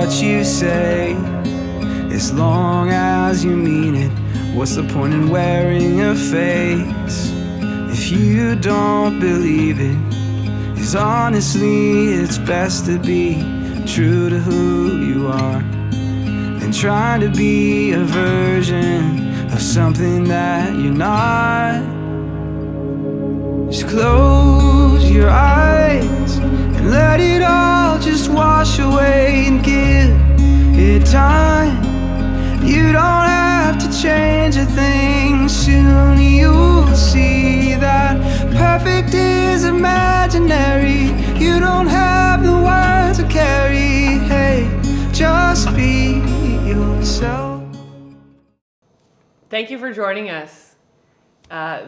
what you say. As long as you mean it, what's the point in wearing a face if you don't believe it? 'Cause honestly, it's best to be true to who you are than trying to be a version of something that you're not. Just close your eyes and let it all just wash away and give it time. You don't have to change a thing. Soon you'll see that perfect is imaginary. You don't have the words to carry. Hey, just be yourself. Thank you for joining us.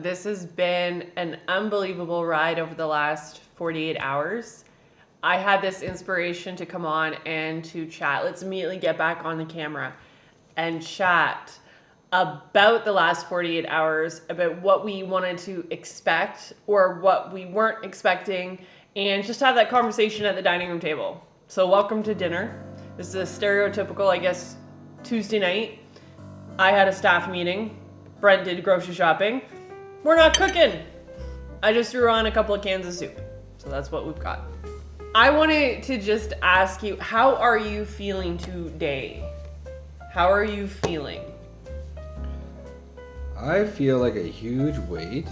This has been an unbelievable ride over the last 48 hours. I had this inspiration to come on and to chat. Let's immediately get back on the camera and chat about the last 48 hours, about what we wanted to expect or what we weren't expecting, and just have that conversation at the dining room table. So welcome to dinner. This is a stereotypical, I guess, Tuesday night. I had a staff meeting. Brent did grocery shopping. We're not cooking. I just threw on a couple of cans of soup. So that's what we've got. I wanted to just ask you, how are you feeling today? How are you feeling? I feel like a huge weight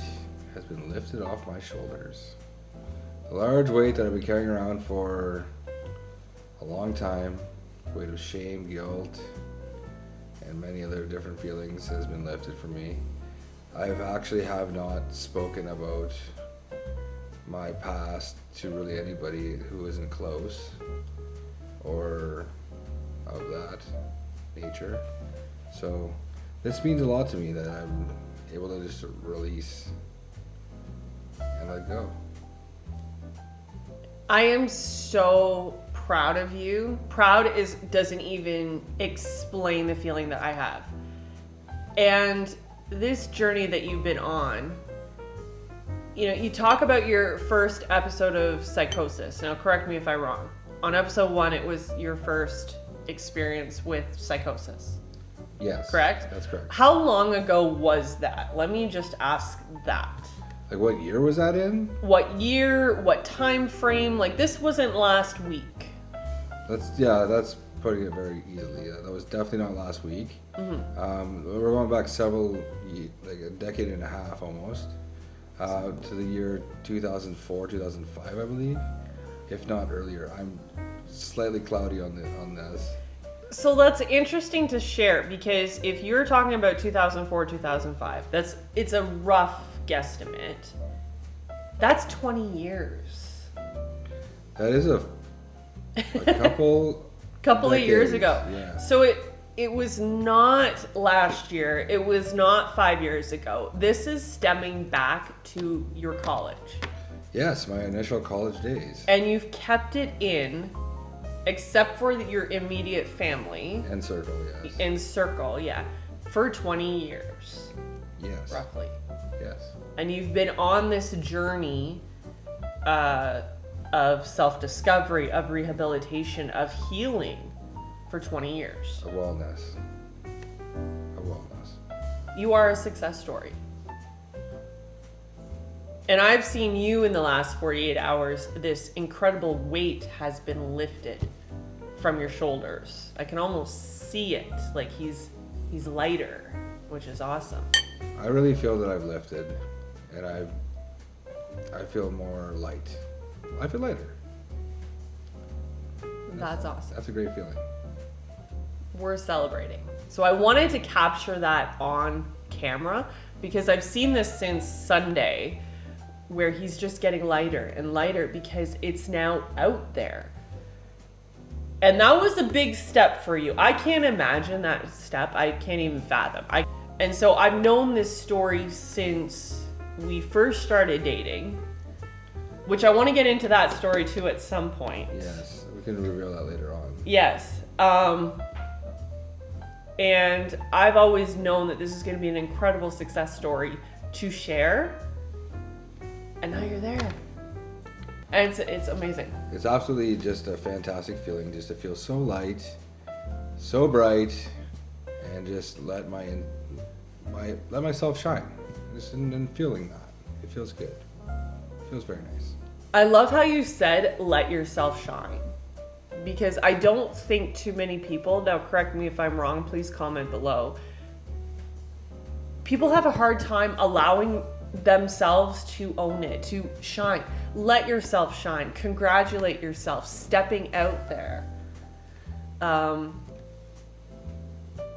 has been lifted off my shoulders. A large weight that I've been carrying around for a long time, weight of shame, guilt, and many other different feelings has been lifted from me. I have not spoken about my past to really anybody who isn't close or of that nature. So this means a lot to me that I'm able to just release and let go. I am so proud of you. Doesn't even explain the feeling that I have. And this journey that you've been on, you know, you talk about your first episode of psychosis. Now, correct me if I'm wrong. On episode 1, it was your first experience with psychosis. Yes. Correct? That's correct. How long ago was that? Let me just ask that. Like, what year was that in? What year? What time frame? Like, this wasn't last week. That's putting it very easily. That was definitely not last week. Mm-hmm. We're going back like a decade and a half almost, to the year 2004, 2005, I believe, if not earlier. I'm slightly cloudy on this. So that's interesting to share, because if you're talking about 2004, 2005, it's a rough guesstimate. That's 20 years. That is a couple of years ago. Yeah. So it was not last year. It was not 5 years ago. This is stemming back to your college. Yes, my initial college days. And you've kept it in, except for your immediate family. And circle, yes. And circle, yeah. For 20 years. Yes. Roughly. Yes. And you've been on this journey of self-discovery, of rehabilitation, of healing for 20 years. A wellness. You are a success story. And I've seen you in the last 48 hours, this incredible weight has been lifted from your shoulders. I can almost see it, like he's lighter, which is awesome. I really feel that I've lifted, and I feel more light. I feel lighter. That's awesome. That's a great feeling. We're celebrating. So I wanted to capture that on camera because I've seen this since Sunday, where he's just getting lighter and lighter because it's now out there. And that was a big step for you. I can't imagine that step. I can't even fathom. And so I've known this story since we first started dating, which I want to get into that story too at some point. Yes, we can reveal that later on. Yes. And I've always known that this is going to be an incredible success story to share. And now you're there. And it's amazing. It's absolutely just a fantastic feeling, just to feel so light, so bright, and just let myself shine. Just in feeling that. It feels good. It feels very nice. I love how you said, let yourself shine. Because I don't think too many people, now correct me if I'm wrong, please comment below. People have a hard time allowing themselves to own it, to shine. Let yourself shine. Congratulate yourself, stepping out there.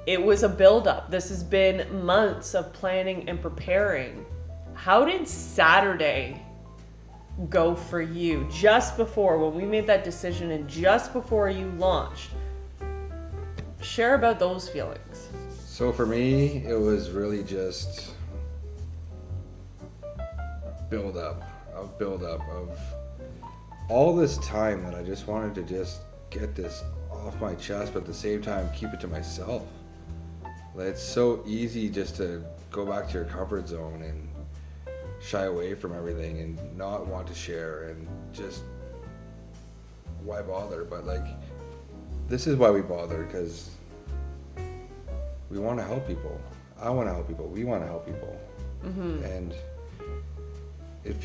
It was a buildup. This has been months of planning and preparing. How did Saturday go for you just before, when we made that decision and just before you launched? Share about those feelings. So for me, it was really just build up of all this time that I just wanted to just get this off my chest, but at the same time keep it to myself. Like, it's so easy just to go back to your comfort zone and shy away from everything and not want to share and just why bother? But like, this is why we bother, because we want to help people. I want to help people. We want to help people. Mm-hmm. And it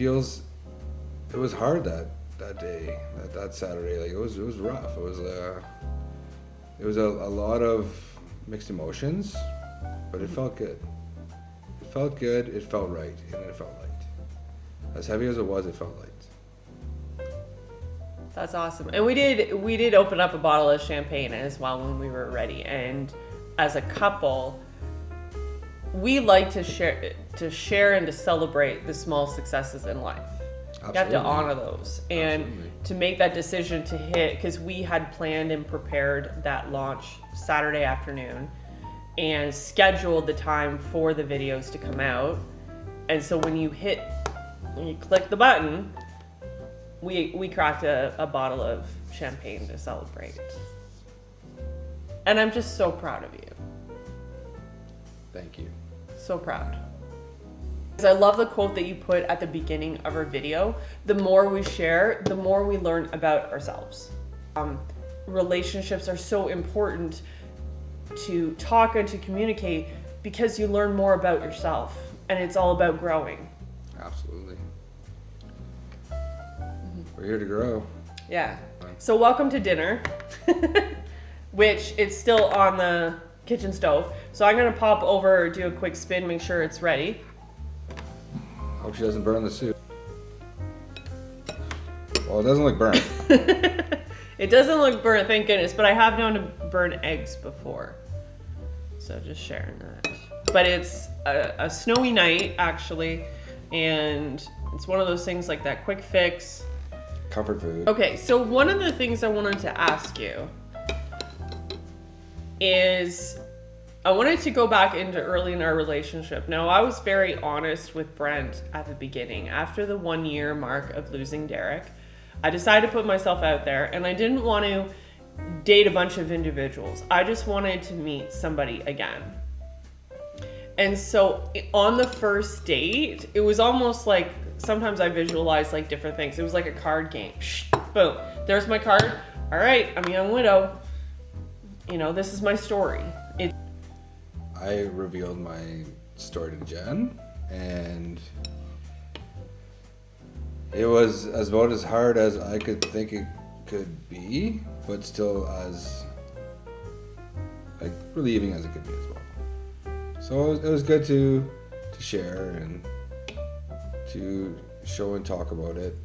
was hard that day, that Saturday. Like, it was rough. It was a lot of mixed emotions, but it felt good. It felt good, it felt right, and it felt light. As heavy as it felt light. That's awesome. And we did open up a bottle of champagne as well when we were ready. And as a couple, we like to share and to celebrate the small successes in life. Absolutely. You have to honor those. And absolutely. To make that decision to hit, because we had planned and prepared that launch Saturday afternoon and scheduled the time for the videos to come out. And so when you click the button, we cracked a bottle of champagne to celebrate. And I'm just so proud of you. Thank you. So proud. I love the quote that you put at the beginning of our video. The more we share, the more we learn about ourselves. Relationships are so important to talk and to communicate because you learn more about yourself, and it's all about growing. Absolutely. We're here to grow. Yeah. So welcome to dinner, which is still on the kitchen stove. So I'm gonna pop over, do a quick spin, make sure it's ready. Hope she doesn't burn the soup. Well, it doesn't look burnt. It doesn't look burnt, thank goodness, but I have known to burn eggs before. So just sharing that. But it's a snowy night, actually, and it's one of those things like that quick fix. Comfort food. Okay, so one of the things I wanted to ask you is, I wanted to go back into early in our relationship. Now, I was very honest with Brent at the beginning. After the 1 year mark of losing Derek, I decided to put myself out there, and I didn't want to date a bunch of individuals. I just wanted to meet somebody again. And so on the first date, it was almost like, sometimes I visualize like different things. It was like a card game. Boom, there's my card. All right, I'm a young widow. You know, this is my story. I revealed my story to Jen, and it was about as hard as I could think it could be, but still as like relieving as it could be as well. So it was good to share and to show and talk about it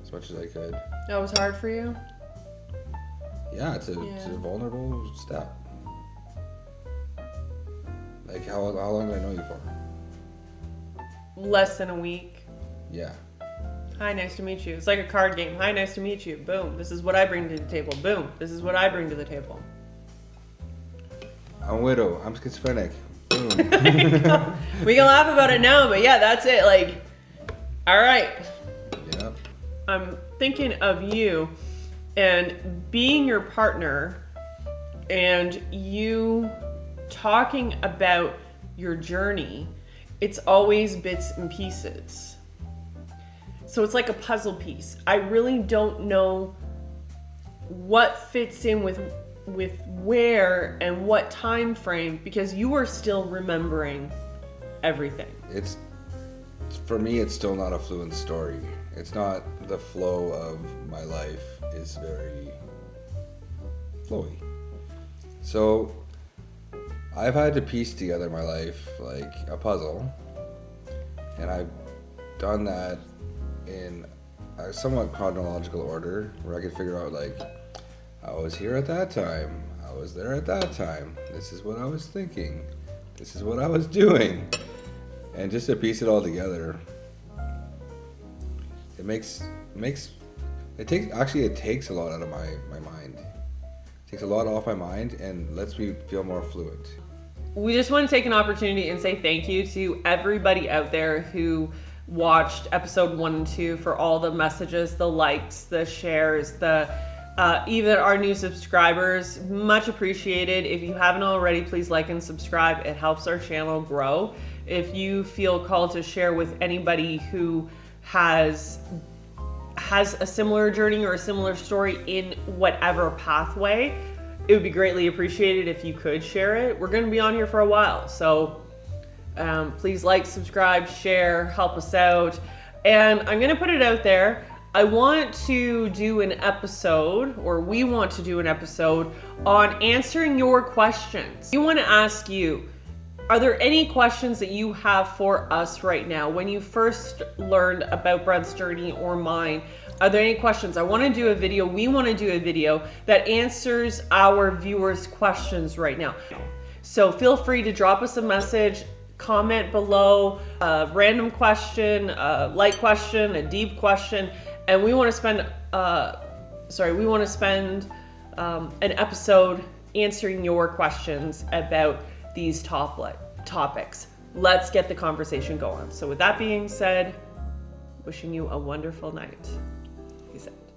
as much as I could. That was hard for you? Yeah, it's a vulnerable step. Like, how long did I know you for? Less than a week. Yeah. Hi, nice to meet you. It's like a card game. Hi, nice to meet you. Boom. This is what I bring to the table. Boom. This is what I bring to the table. I'm a widow. I'm schizophrenic. Boom. We can laugh about it now, but yeah, that's it. Like, all right. Yep. I'm thinking of you and being your partner and you talking about your journey. It's always bits and pieces. So it's like a puzzle piece. I really don't know what fits in with where and what time frame, because you are still remembering everything. It's, for me, it's still not a fluent story. It's not, the flow of my life is very flowy. So I've had to piece together my life like a puzzle, and I've done that in a somewhat chronological order where I could figure out, like, I was here at that time, I was there at that time, this is what I was thinking, this is what I was doing. And just to piece it all together, it takes a lot out of my mind. It takes a lot off my mind and lets me feel more fluent. We just want to take an opportunity and say thank you to everybody out there who watched episode 1 and 2, for all the messages, the likes, the shares, even our new subscribers. Much appreciated. If you haven't already, please like and subscribe. It helps our channel grow. If you feel called to share with anybody who has a similar journey or a similar story in whatever pathway, it would be greatly appreciated if you could share it. We're going to be on here for a while, so please like, subscribe, share, help us out. And I'm going to put it out there. I want to do an episode, or we want to do an episode on answering your questions. We want to ask you, are there any questions that you have for us right now? When you first learned about Brent's journey or mine, are there any questions? I want to do a video. We want to do a video that answers our viewers' questions right now. So feel free to drop us a message, comment below, a random question, a light question, a deep question, and we want to spend an episode answering your questions about these topics. Let's get the conversation going. So with that being said, wishing you a wonderful night. Peace out.